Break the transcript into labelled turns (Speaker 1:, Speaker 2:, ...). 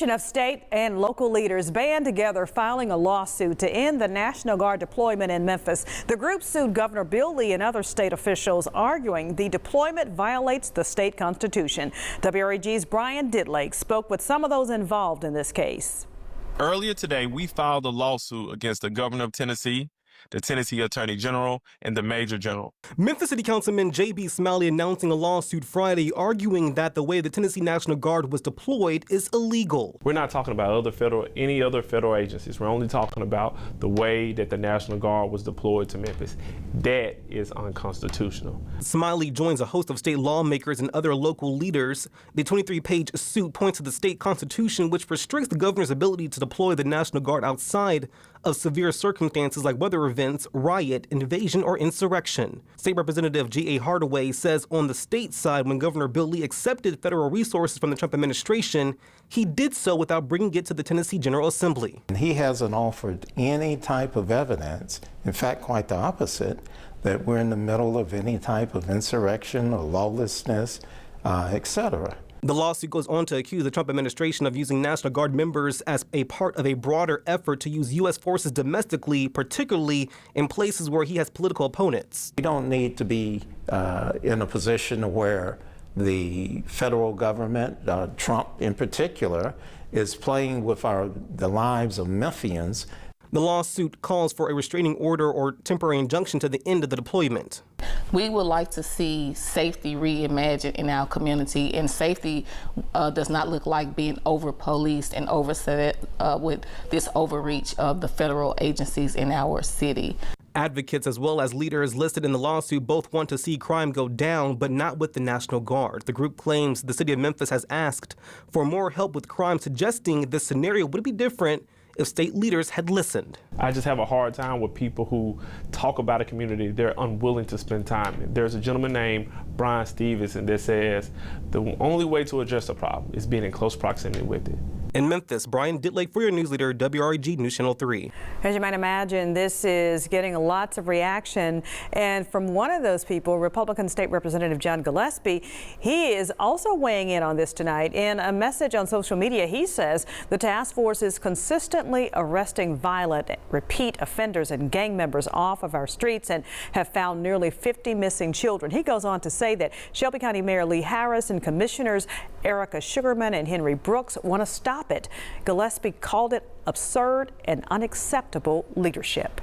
Speaker 1: coalition of state and local leaders band together filing a lawsuit to end the National Guard deployment in Memphis. The group sued Governor Bill Lee and other state officials, arguing the deployment violates the state constitution. WREG's Brian Ditlake spoke with some of those involved in this case.
Speaker 2: Earlier today, we filed a lawsuit against the governor of Tennessee, the Tennessee Attorney General, and the Major General.
Speaker 3: Memphis City Councilman J.B. Smalley announcing a lawsuit Friday, arguing that the way the Tennessee National Guard was deployed is illegal.
Speaker 4: We're not talking about any other federal agencies. We're only talking about the way that the National Guard was deployed to Memphis. That is unconstitutional.
Speaker 3: Smalley joins a host of state lawmakers and other local leaders. The 23-page suit points to the state constitution, which restricts the governor's ability to deploy the National Guard outside of severe circumstances like weather events, riot, invasion, or insurrection. State Representative G.A. Hardaway says on the state side, when Governor Bill Lee accepted federal resources from the Trump administration, he did so without bringing it to the Tennessee General Assembly.
Speaker 5: He hasn't offered any type of evidence, in fact, quite the opposite, that we're in the middle of any type of insurrection or lawlessness, etc.
Speaker 3: The lawsuit goes on to accuse the Trump administration of using National Guard members as a part of a broader effort to use U.S. forces domestically, particularly in places where he has political opponents.
Speaker 5: We don't need to be in a position where the federal government, Trump in particular, is playing with the lives of Memphians.
Speaker 3: The lawsuit calls for a restraining order or temporary injunction to the end of the deployment.
Speaker 6: We would like to see safety reimagined in our community, and safety does not look like being over-policed and overset with this overreach of the federal agencies in our city.
Speaker 3: Advocates as well as leaders listed in the lawsuit both want to see crime go down, but not with the National Guard. The group claims the city of Memphis has asked for more help with crime, suggesting this scenario would be different if state leaders had listened.
Speaker 4: I just have a hard time with people who talk about a community they're unwilling to spend time in. There's a gentleman named Brian Stevenson that says the only way to address a problem is being in close proximity with it.
Speaker 3: In Memphis, Brian Ditlake for your news leader, WREG News Channel 3.
Speaker 1: As you might imagine, this is getting lots of reaction. And from one of those people, Republican State Representative John Gillespie, he is also weighing in on this tonight. In a message on social media, he says the task force is consistently arresting violent, repeat offenders and gang members off of our streets and have found nearly 50 missing children. He goes on to say that Shelby County Mayor Lee Harris and Commissioners Erica Sugarman and Henry Brooks want to stop it. Gillespie called it absurd and unacceptable leadership.